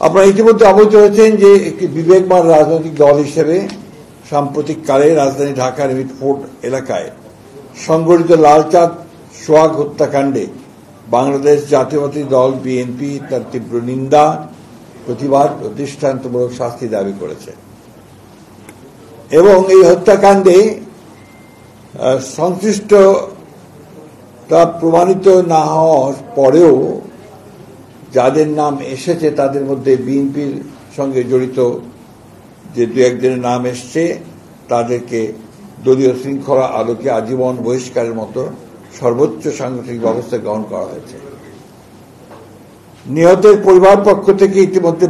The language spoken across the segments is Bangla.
আপনারা ইতিমধ্যে অবগত হয়েছেন যে একটি বিবেকবান রাজনৈতিক দল হিসেবে সাম্প্রতিককালে রাজধানী ঢাকার মিটফোর্ড এলাকায় সংগঠিত লালচাঁদ সোহাগ হত্যাকাণ্ডে বাংলাদেশ জাতীয়তাবাদী দল বিএনপি তার তীব্র নিন্দা, প্রতিবাদ ও দৃষ্টান্তমূলক শাস্তি দাবি করেছে এবং এই হত্যাকাণ্ডে সংশ্লিষ্টতা প্রমাণিত না হওয়ার পরেও যাদের নাম এসেছে তাদের মধ্যে বিএনপির সঙ্গে জড়িত যে দু একজনের নাম এসছে তাদেরকে দলীয় শৃঙ্খলা আলোকে আজীবন বহিষ্কারের মতো সর্বোচ্চ সাংগঠনিক ব্যবস্থা গ্রহণ করা হয়েছে। নিহতের পরিবার পক্ষ থেকে ইতিমধ্যে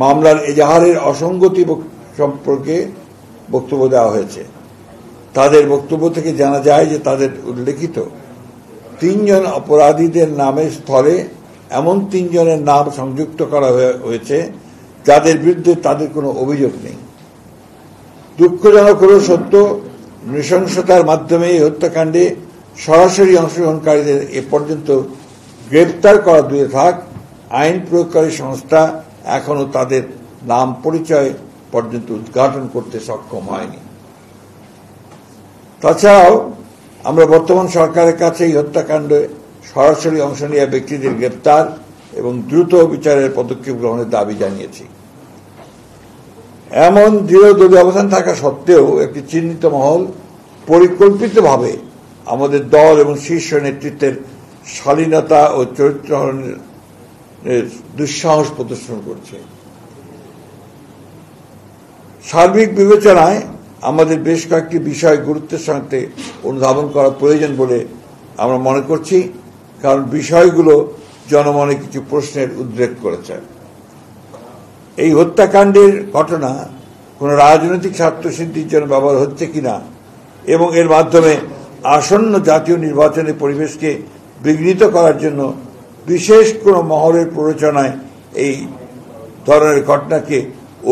মামলার এজাহারের অসঙ্গতি সম্পর্কে বক্তব্য দেওয়া হয়েছে। তাদের বক্তব্য থেকে জানা যায় যে তাদের উল্লেখিত 3 জন অপরাধীদের নামের স্থলে এমন 3 জনের নাম সংযুক্ত করা হয়েছে যাদের বিরুদ্ধে তাদের কোনো অভিযোগ নেই। দুঃখজনক হল সত্য, নৃশংসতার মাধ্যমে এই হত্যাকাণ্ডে সরাসরি অংশগ্রহণকারীদের এ পর্যন্ত গ্রেপ্তার করা দূরে থাক, আইন প্রয়োগকারী সংস্থা এখনো তাদের নাম পরিচয় পর্যন্ত উদ্ঘাটন করতে সক্ষম হয়নি। তাছাড়াও আমরা বর্তমান সরকারের কাছে এই হত্যাকাণ্ডে সরাসরি অংশ নেওয়া ব্যক্তিদের গ্রেপ্তার এবং দ্রুত বিচারের পদক্ষেপ গ্রহণের দাবি জানিয়েছি। এমন দৃঢ় দলীয় অবস্থান থাকা সত্ত্বেও একটি চিহ্নিত মহল পরিকল্পিতভাবে আমাদের দল এবং শীর্ষ নেতৃত্বের শালীনতা ও চরিত্রহরণের দুঃসাহস প্রদর্শন করছে। সার্বিক বিবেচনায় আমাদের বেশ কয়েকটি বিষয় গুরুত্বের সাথে অনুধাবন করা প্রয়োজন বলে আমরা মনে করছি, কারণ বিষয়গুলো জনমনে কিছু প্রশ্নের উদ্রেক করেছে। এই হত্যাকাণ্ডের ঘটনা কোন রাজনৈতিক স্বার্থসিদ্ধির জন্য ব্যবহার হচ্ছে কিনা এবং এর মাধ্যমে আসন্ন জাতীয় নির্বাচনের পরিবেশকে বিঘ্নিত করার জন্য বিশেষ কোন মহলের প্ররোচনায় এই ধরনের ঘটনাকে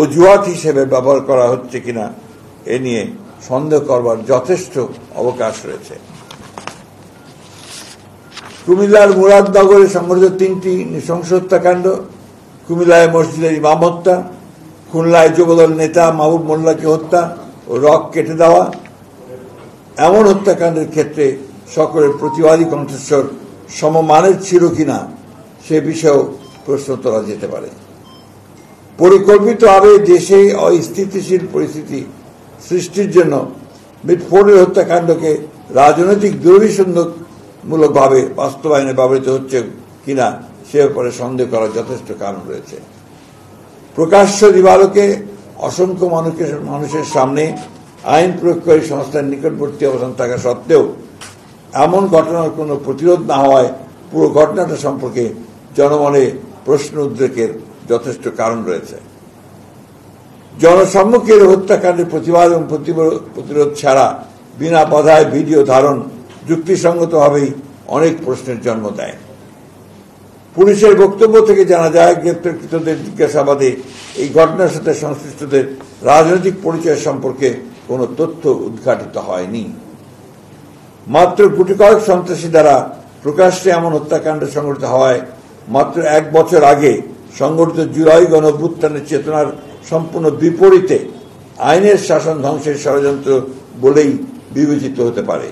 অজুহাত হিসেবে ব্যবহার করা হচ্ছে কিনা এ নিয়ে সন্দেহ করবার যথেষ্ট অবকাশ রয়েছে। কুমিল্লার মুরাদনগরে সংঘটিত 3টি নৃশংস হত্যাকাণ্ড, কুমিল্লায় মসজিদের ইমাম হত্যা, খুলনায় যুবদল নেতা মাহবুব মোল্লাকে হত্যা ও রক কেটে দেওয়া, এমন হত্যাকাণ্ডের ক্ষেত্রে সকলের প্রতিবাদী কণ্ঠস্বর সমমানের ছিল কিনা সে বিষয়েও প্রশ্ন তোলা যেতে পারে। পরিকল্পিতভাবে দেশে অস্থিতিশীল পরিস্থিতি সৃষ্টির জন্য মিটফোর্ডের হত্যাকাণ্ডকে রাজনৈতিক দুর্বিসন্ধমূলকভাবে বাস্তবায়নে ব্যবহৃত হচ্ছে কিনা সে ব্যাপারে সন্দেহ করার যথেষ্ট কারণ রয়েছে। প্রকাশ্য দিবালোকে অসংখ্য মানুষের সামনে আইন প্রয়োগকারী সংস্থার নিকটবর্তী অবস্থান থাকা সত্ত্বেও এমন ঘটনার কোনো প্রতিরোধ না হওয়ায় পুরো ঘটনাটা সম্পর্কে জনমনে প্রশ্ন উদ্রেকের যথেষ্ট কারণ রয়েছে। জনসম্মুখের হত্যাকাণ্ডের প্রতিবাদ এবং প্রতিরোধ ছাড়া বিনা বাধায় ভিডিও ধারণ যুক্তিসঙ্গতভাবেই অনেক প্রশ্নের জন্ম দেয়। পুলিশের বক্তব্য থেকে জানা যায়, গ্রেপ্তারকৃতদের জিজ্ঞাসাবাদে এই ঘটনার সাথে সংশ্লিষ্টদের রাজনৈতিক পরিচয় সম্পর্কে কোনো তথ্য উদ্ঘাটিত হয়নি। মাত্র গুটি কয়েক সন্ত্রাসী দ্বারা প্রকাশ্যে এমন হত্যাকাণ্ড সংঘটিত হওয়ায় মাত্র 1 বছর আগে সংঘটিত জুলাই গণঅভ্যুত্থানের চেতনার সম্পূর্ণ বিপরীতে আইনের শাসন ধ্বংসের ষড়যন্ত্র বলেই বিবেচিত হতে পারে।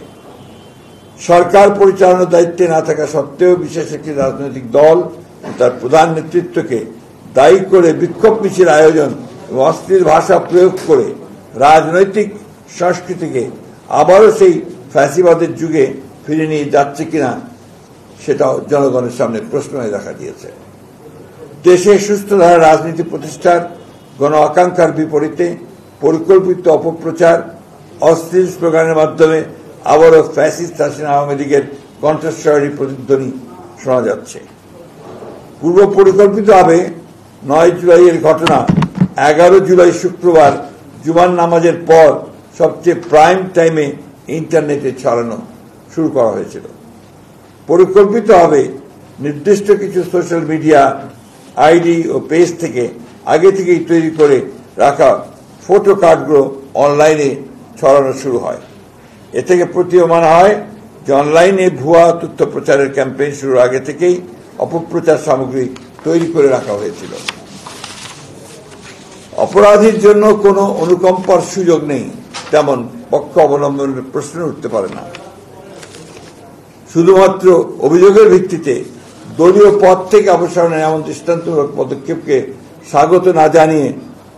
সরকার পরিচালনার দায়িত্বে না থাকা সত্ত্বেও বিশেষ একটি রাজনৈতিক দল তার প্রধান নেতৃত্বকে দায়ী করে বিক্ষোভ মিছিল আয়োজন এবং অশ্লীল ভাষা প্রয়োগ করে রাজনৈতিক সংস্কৃতিকে আবারও সেই ফ্যাসিবাদের যুগে ফিরে নিয়ে যাচ্ছে কিনা সেটাও জনগণের সামনে প্রশ্ন হয়ে দেখা দিয়েছে। দেশে সুস্থ ধারা রাজনীতি প্রতিষ্ঠার গণ আকাঙ্ক্ষার বিপরীতে পরিকল্পিত অপপ্রচার, অশ্লীল স্লোগানের মাধ্যমে আবারও ফ্যাসিস্ট হাসিনা আওয়ামী লীগের কণ্ঠস্বরের প্রতিধ্বনি শোনা যাচ্ছে। পূর্ব পরিকল্পিতভাবে 9 জুলাইয়ের ঘটনা 11 জুলাই শুক্রবার জুমার নামাজের পর সবচেয়ে প্রাইম টাইমে ইন্টারনেটে ছড়ানো শুরু করা হয়েছিল। পরিকল্পিতভাবে নির্দিষ্ট কিছু সোশ্যাল মিডিয়া আইডি ও পেজ থেকে আগে থেকেই তৈরি করে রাখা ফটো কার্ডগুলো অনলাইনে ছড়ানো শুরু হয়। এ থেকে প্রতীয়মান হয় যে অনলাইনে ভুয়া তথ্য প্রচারের ক্যাম্পেইন শুরুর আগে থেকেই অপপ্রচার সামগ্রী তৈরি করে রাখা হয়েছিল। অপরাধীর জন্য কোনো অনুকম্পার সুযোগ নেই, তেমন পক্ষ অবলম্বনের প্রশ্ন উঠতে পারে না। শুধুমাত্র অভিযোগের ভিত্তিতে দলীয় পদ থেকে অপসারণের এমন দৃষ্টান্তমূলক পদক্ষেপকে স্বাগত না জানিয়ে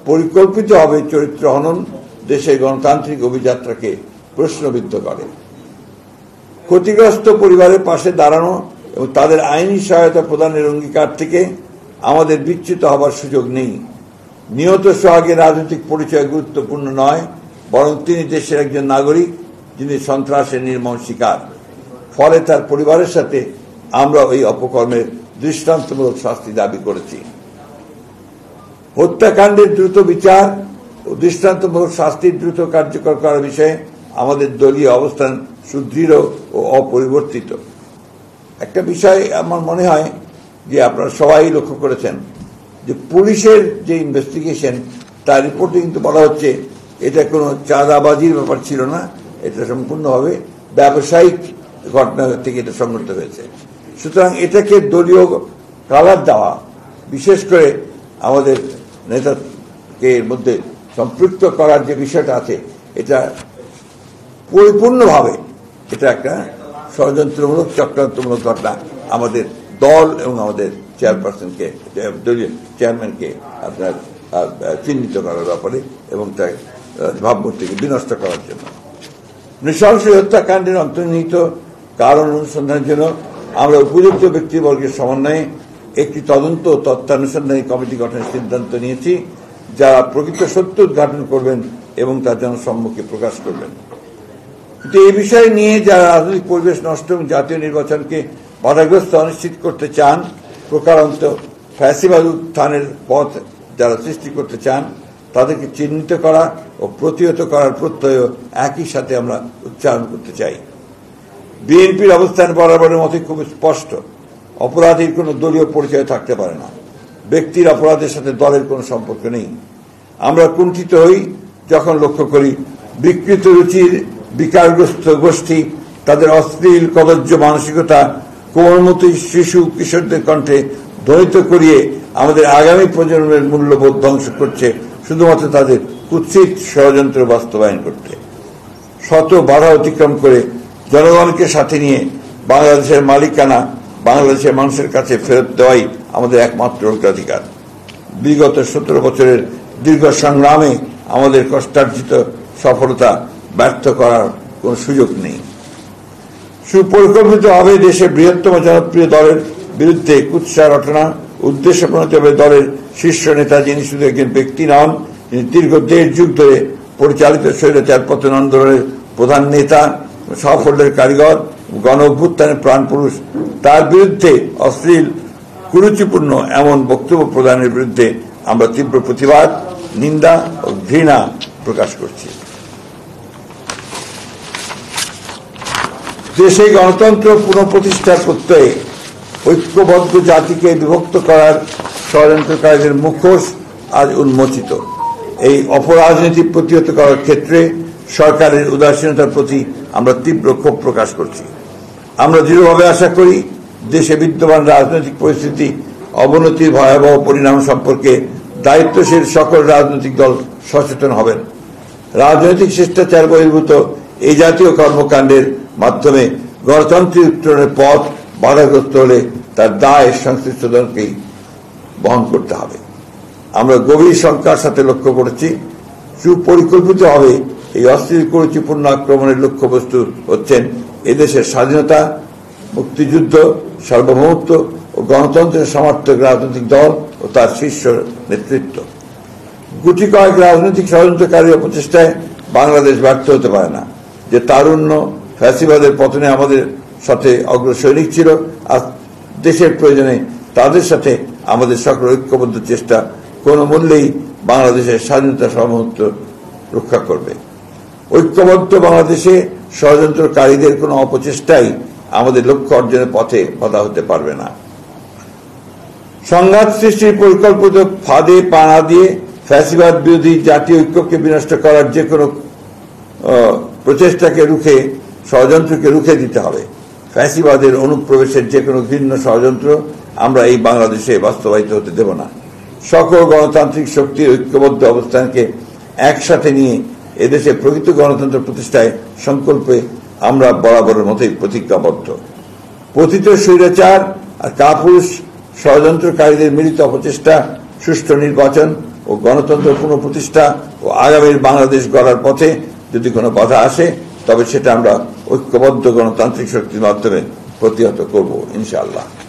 পরিকল্পিতভাবে চরিত্র হনন দেশের গণতান্ত্রিক অভিযাত্রাকে প্রশ্নবিদ্ধ করে। ক্ষতিগ্রস্ত পরিবারের পাশে দাঁড়ানো এবং তাদের আইনি সহায়তা প্রদানের অঙ্গীকার থেকে আমাদের বিচ্যুত হবার সুযোগ নেই। নিহত সোহাগের রাজনৈতিক পরিচয় গুরুত্বপূর্ণ নয়, বরং তিনি দেশের একজন নাগরিক যিনি সন্ত্রাসের নির্মম শিকার। ফলে তার পরিবারের সাথে আমরা এই অপকর্মের দৃষ্টান্তমূলক শাস্তি দাবি করেছি। হত্যাকাণ্ডের দ্রুত বিচার ও দৃষ্টান্তমূলক শাস্তির দ্রুত কার্যকর করার বিষয়ে আমাদের দলীয় অবস্থান সুদৃঢ় ও অপরিবর্তিত। একটা বিষয় আমার মনে হয় যে আপনারা সবাই লক্ষ্য করেছেন যে পুলিশের যে ইনভেস্টিগেশন তার রিপোর্টে কিন্তু বলা হচ্ছে এটা কোনো চাঁদাবাজির ব্যাপার ছিল না, এটা সম্পূর্ণভাবে ব্যবসায়িক ঘটনা থেকে এটা সংঘটিত হয়েছে। সুতরাং এটাকে দলীয় কালার দেওয়া, বিশেষ করে আমাদের নেতাকে এর মধ্যে সম্পৃক্ত করার যে বিষয়টা আছে, এটা পরিপূর্ণভাবে এটা একটা ষড়যন্ত্রমূলক চক্রান্তমূলক ঘটনা আমাদের দল এবং আমাদের চেয়ারপারসনকে, দলীয় চেয়ারম্যানকে আপনার চিহ্নিত করার ব্যাপারে এবং তার ভাবমূর্তিকে বিনষ্ট করার জন্য। নৃশংস হত্যাকাণ্ডের অন্তর্নিহিত কারণ অনুসন্ধানের জন্য আমরা উপযুক্ত ব্যক্তিবর্গের সমন্বয়ে একটি তদন্ত তত্ত্বানুসন্ধানী কমিটি গঠনের সিদ্ধান্ত নিয়েছি, যারা প্রকৃত সত্য উদ্ঘাটন করবেন এবং তার জনসম্মুখে প্রকাশ করবেন। কিন্তু এই বিষয় নিয়ে যারা রাজনৈতিক পরিবেশ নষ্ট এবং জাতীয় নির্বাচনকে বাধাগ্রস্ত অনিশ্চিত করতে চান, প্রকারান্ত ফ্যাসিবাদ উত্থানের পথ যারা সৃষ্টি করতে চান, তাদেরকে চিহ্নিত করা ও প্রতিহত করার প্রত্যয় একই সাথে আমরা উচ্চারণ করতে চাই। বিএনপির অবস্থান বরাবরের মতোই খুব স্পষ্ট। অপরাধীর কোনো দলীয় পরিচয় থাকতে পারে না। ব্যক্তির অপরাধের সাথে দলের কোনো সম্পর্ক নেই। আমরা কুণ্ঠিত হই যখন লক্ষ্য করি বিকৃত রুচির বিকারগ্রস্ত গোষ্ঠী তাদের অশ্লীল কদর্য মানসিকতা কোমলমতি শিশু কিশোরদের কণ্ঠে ধ্বনিত করিয়ে আমাদের আগামী প্রজন্মের মূল্যবোধ ধ্বংস করছে, শুধুমাত্র তাদের কুৎসিত ষড়যন্ত্র বাস্তবায়ন করতে। শত বাধা অতিক্রম করে জনগণকে সাথে নিয়ে বাংলাদেশের মালিকানা বাংলাদেশের মানুষের কাছে ফেরত দেওয়াই আমাদের একমাত্র অগ্রাধিকার। বিগত 17 বছরের দীর্ঘ সংগ্রামে আমাদের কষ্টার্জিত সফলতা ব্যর্থ করার কোন সুযোগ নেই। সুপরিকল্পিতভাবে দেশের বৃহত্তম জনপ্রিয় দলের বিরুদ্ধে কুৎসা রটনা উদ্দেশ্য প্রণোদিত দলের শীর্ষ নেতা, যিনি শুধু একজন ব্যক্তি নন, যিনি দীর্ঘ 1.5 যুগ ধরে পরিচালিত স্বৈরাচার পতন আন্দোলনের প্রধান নেতা, সাফল্যের কারিগর, গণ অভ্যুত্থানের প্রাণপুরুষ, তার বিরুদ্ধে অশ্লীল কুরুচিপূর্ণ এমন বক্তব্য প্রদানের বিরুদ্ধে আমরা তীব্র প্রতিবাদ, নিন্দা ও ঘৃণা প্রকাশ করছি। দেশে গণতন্ত্র পুনঃপ্রতিষ্ঠার প্রত্যয়ে ঐক্যবদ্ধ জাতিকে বিভক্ত করার ষড়যন্ত্রকারীদের মুখোশ আজ উন্মোচিত। এই অপরাজনীতি প্রতিহত করার ক্ষেত্রে সরকারের উদাসীনতার প্রতি আমরা তীব্র ক্ষোভ প্রকাশ করছি। আমরা দৃঢ়ভাবে আশা করি দেশে বিদ্যমান রাজনৈতিক পরিস্থিতি অবনতির ভয়াবহ পরিণাম সম্পর্কে দায়িত্বশীল সকল রাজনৈতিক দল সচেতন হবেন। রাজনৈতিক শিষ্টাচার বহির্ভূত এই জাতীয় কর্মকাণ্ডের মাধ্যমে গণতান্ত্রিক উত্তরণের পথ বাধাগ্রস্ত হলে তার দায় সংশ্লিষ্ট দলকেই বহন করতে হবে। আমরা গভীর শঙ্কার সাথে লক্ষ্য করেছি সুপরিকল্পিতভাবে এই অশ্লীল কুরুচিপূর্ণ আক্রমণের লক্ষ্যবস্তু হচ্ছেন এদেশের স্বাধীনতা, মুক্তিযুদ্ধ, সার্বভৌমত্ব ও গণতন্ত্রের সমর্থক রাজনৈতিক দল ও তার শীর্ষ নেতৃত্ব। গুটি কয়েক রাজনৈতিক ষড়যন্ত্রকারীর প্রচেষ্টায় বাংলাদেশ ব্যর্থ হতে পারে না। যে তারুণ্য ফ্যাসিবাদের পতনে আমাদের সাথে অগ্রসৈনিক ছিল, আর দেশের প্রয়োজনে তাদের সাথে আমাদের সকল ঐক্যবদ্ধ চেষ্টা কোনো মূল্যেই বাংলাদেশের স্বাধীনতা সার্বভৌমত্ব রক্ষা করবে। ঐক্যবদ্ধ বাংলাদেশে ষড়যন্ত্রকারীদের কোনো অপচেষ্টাই আমাদের লক্ষ্য অর্জনের পথে বাধা হতে পারবে না। সংঘাত সৃষ্টির পরিকল্পিত ফাঁদে পা না দিয়ে ফ্যাসিবাদ বিরোধী জাতীয় ঐক্যকে বিনষ্ট করার যে কোনো প্রচেষ্টাকে রুখে, ষড়যন্ত্রকে রুখে দিতে হবে। ফ্যাসিবাদের অনুপ্রবেশের যে কোনো ঘৃণ্য ষড়যন্ত্র আমরা এই বাংলাদেশে বাস্তবায়িত হতে দেব না। সকল গণতান্ত্রিক শক্তির ঐক্যবদ্ধ অবস্থানকে একসাথে নিয়ে এদেশে প্রকৃত গণতন্ত্র প্রতিষ্ঠায় সংকল্পে আমরা বরাবরের মতোই প্রতিজ্ঞাবদ্ধ। পতিত স্বৈরাচার আর কাপুরুষ ষড়যন্ত্রকারীদের মিলিত অপচেষ্টা, সুষ্ঠু নির্বাচন ও গণতন্ত্র পুনঃপ্রতিষ্ঠা ও আগামীর বাংলাদেশ গড়ার পথে যদি কোনো বাধা আসে, তবে সেটা আমরা ঐক্যবদ্ধ গণতান্ত্রিক শক্তির মাধ্যমে প্রতিহত করব ইনশাআল্লাহ।